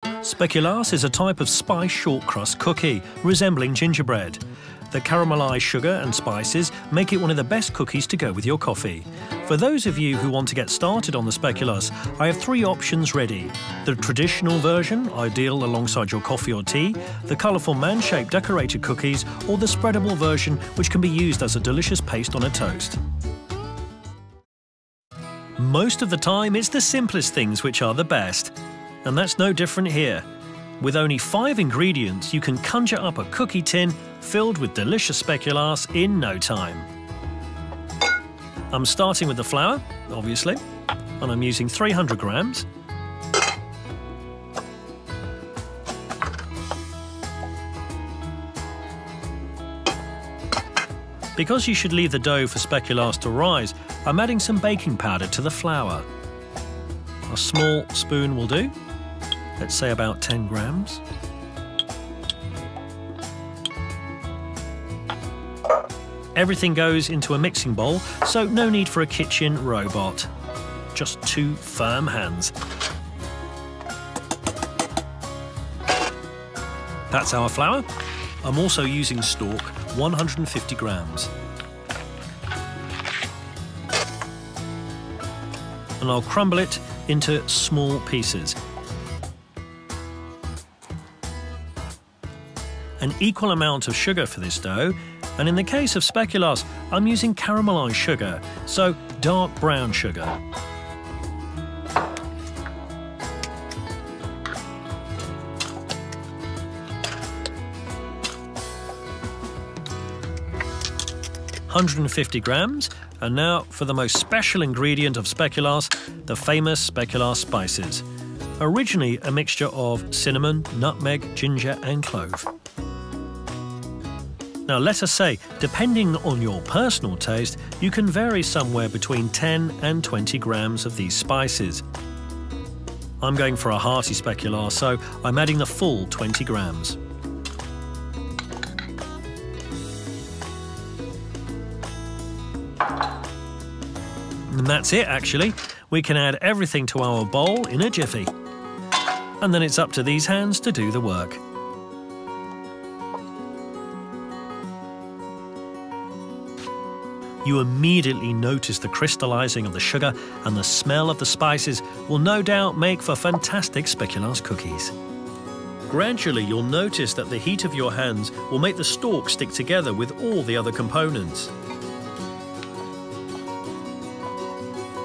Speculaas is a type of spice short crust cookie, resembling gingerbread. The caramelised sugar and spices make it one of the best cookies to go with your coffee. For those of you who want to get started on the speculaas, I have 3 options ready. The traditional version, ideal alongside your coffee or tea, the colourful man-shaped decorated cookies, or the spreadable version, which can be used as a delicious paste on a toast. Most of the time, it's the simplest things which are the best. And that's no different here. With only 5 ingredients, you can conjure up a cookie tin filled with delicious speculaas in no time. I'm starting with the flour, obviously, and I'm using 300 grams. Because you should leave the dough for speculaas to rise, I'm adding some baking powder to the flour. A small spoon will do. Let's say about 10 grams. Everything goes into a mixing bowl, so no need for a kitchen robot. Just 2 firm hands. That's our flour. I'm also using Stork, 150 grams. And I'll crumble it into small pieces. An equal amount of sugar for this dough, and in the case of speculaas, I'm using caramelised sugar, so dark brown sugar. (150 grams), and now for the most special ingredient of speculaas, the famous speculaas spices. Originally a mixture of cinnamon, nutmeg, ginger and clove. Now let us say, depending on your personal taste, you can vary somewhere between 10 and 20 grams of these spices. I'm going for a hearty speculaas, so I'm adding the full 20 grams. And that's it actually. We can add everything to our bowl in a jiffy. And then it's up to these hands to do the work. You immediately notice the crystallizing of the sugar, and the smell of the spices will no doubt make for fantastic speculaas cookies. Gradually you'll notice that the heat of your hands will make the stalk stick together with all the other components.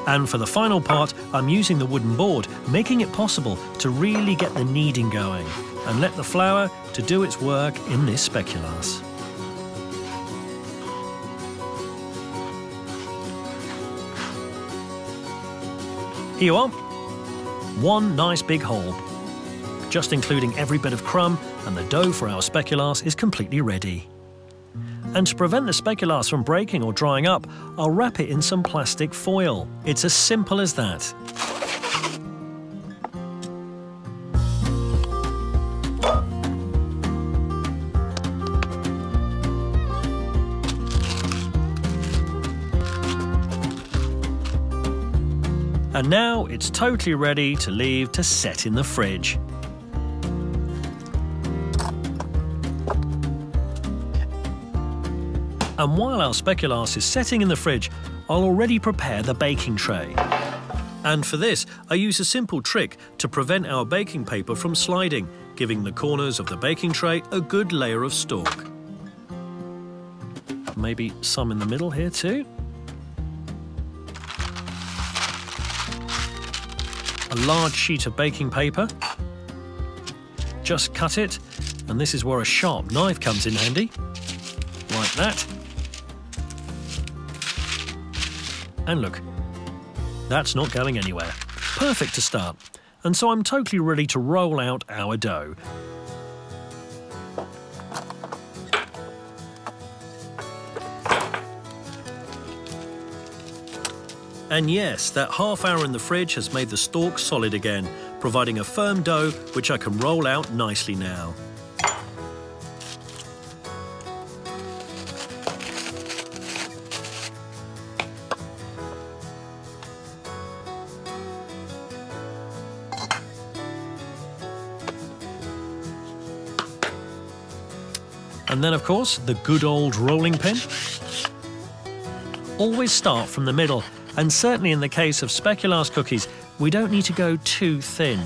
And for the final part, I'm using the wooden board, making it possible to really get the kneading going and let the flour to do its work in this speculaas. Here you are. One nice big hole. Just including every bit of crumb, and the dough for our speculaas is completely ready. And to prevent the speculaas from breaking or drying up, I'll wrap it in some plastic foil. It's as simple as that. And now it's totally ready to leave to set in the fridge. And while our speculaas is setting in the fridge, I'll already prepare the baking tray. And for this, I use a simple trick to prevent our baking paper from sliding, giving the corners of the baking tray a good layer of Stork. Maybe some in the middle here too. A large sheet of baking paper. Just cut it, and this is where a sharp knife comes in handy. Like that. And look, that's not going anywhere. Perfect to start. And so I'm totally ready to roll out our dough. And yes, that half hour in the fridge has made the stalk solid again, providing a firm dough which I can roll out nicely now. And then, of course, the good old rolling pin. Always start from the middle, and certainly in the case of speculaas cookies, we don't need to go too thin.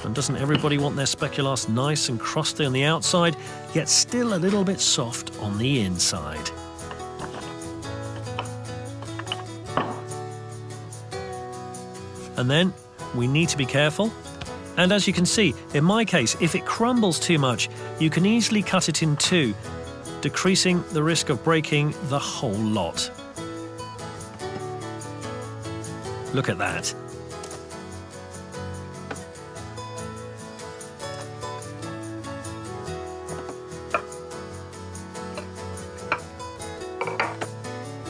And doesn't everybody want their speculaas nice and crusty on the outside, yet still a little bit soft on the inside? And then we need to be careful. And as you can see, in my case, if it crumbles too much, you can easily cut it in two, decreasing the risk of breaking the whole lot. Look at that.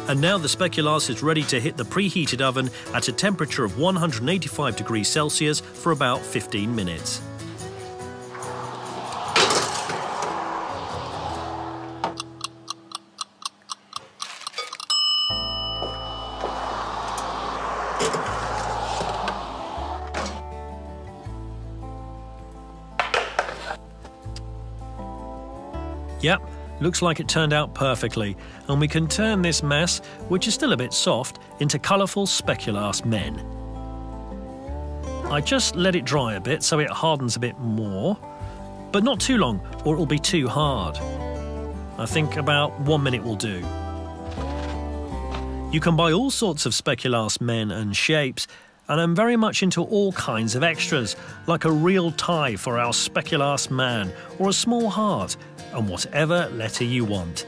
And now the speculaas is ready to hit the preheated oven at a temperature of 185 degrees Celsius for about 15 minutes. Yep, looks like it turned out perfectly, and we can turn this mass, which is still a bit soft, into colourful speculaas men. I just let it dry a bit so it hardens a bit more, but not too long or it will be too hard. I think about 1 minute will do. You can buy all sorts of speculaas men and shapes, and I'm very much into all kinds of extras, like a real tie for our speculaas man or a small heart, and whatever letter you want.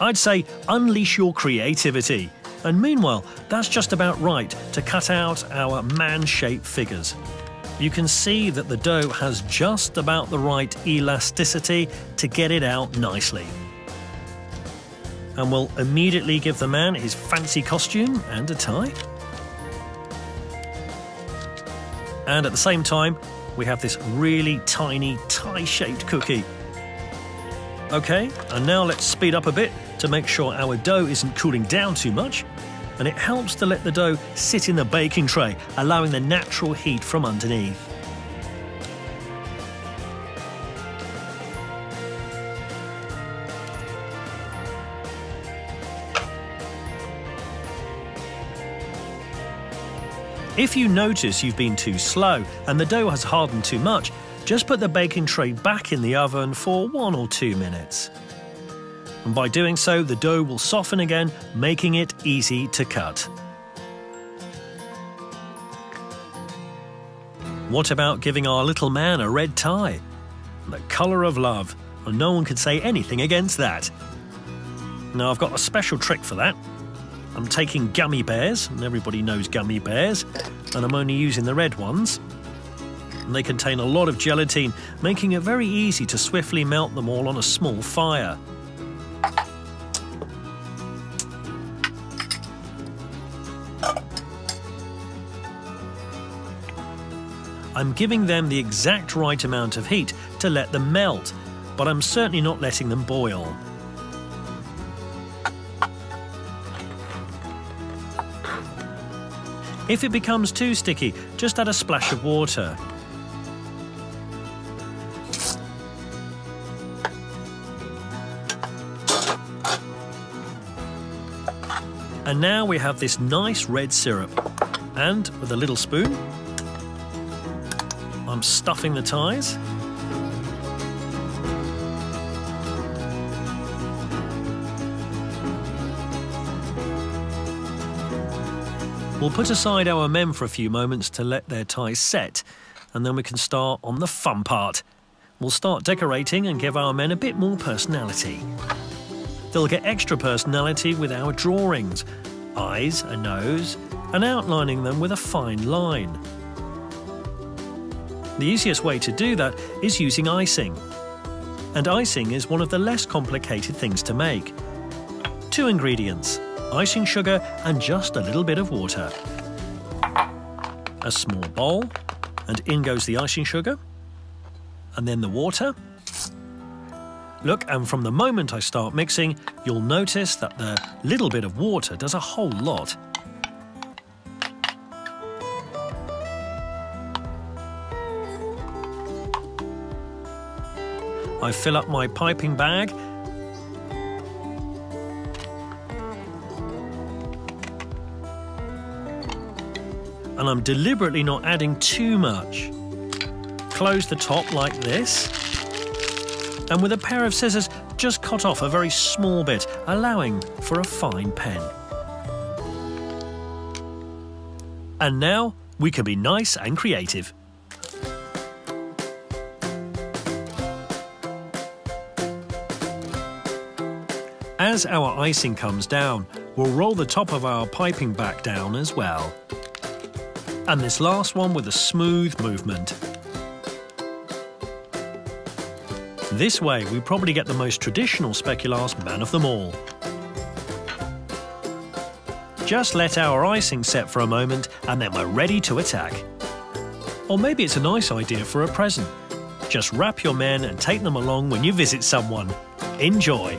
I'd say unleash your creativity. And meanwhile, that's just about right to cut out our man-shaped figures. You can see that the dough has just about the right elasticity to get it out nicely. And we'll immediately give the man his fancy costume and a tie. And at the same time, we have this really tiny tie-shaped cookie. Okay, and now let's speed up a bit to make sure our dough isn't cooling down too much. And it helps to let the dough sit in the baking tray, allowing the natural heat from underneath. If you notice you've been too slow and the dough has hardened too much, just put the baking tray back in the oven for 1 or 2 minutes. And by doing so, the dough will soften again, making it easy to cut. What about giving our little man a red tie? The colour of love, and no one could say anything against that. Now I've got a special trick for that. I'm taking gummy bears, and everybody knows gummy bears, and I'm only using the red ones. And they contain a lot of gelatine, making it very easy to swiftly melt them all on a small fire. I'm giving them the exact right amount of heat to let them melt, but I'm certainly not letting them boil. If it becomes too sticky, just add a splash of water. And now we have this nice red syrup. And with a little spoon, I'm stuffing the ties. We'll put aside our men for a few moments to let their ties set, and then we can start on the fun part. We'll start decorating and give our men a bit more personality. They'll get extra personality with our drawings, eyes, a nose, and outlining them with a fine line. The easiest way to do that is using icing. And icing is one of the less complicated things to make. 2 ingredients, icing sugar and just a little bit of water. A small bowl, and in goes the icing sugar, and then the water. Look, and from the moment I start mixing, you'll notice that the little bit of water does a whole lot. I fill up my piping bag, and I'm deliberately not adding too much. Close the top like this, and with a pair of scissors, just cut off a very small bit, allowing for a fine pen. And now we can be nice and creative. As our icing comes down, we'll roll the top of our piping back down as well. And this last one with a smooth movement. This way we probably get the most traditional speculaas man of them all. Just let our icing set for a moment and then we're ready to attack. Or maybe it's a nice idea for a present. Just wrap your men and take them along when you visit someone. Enjoy!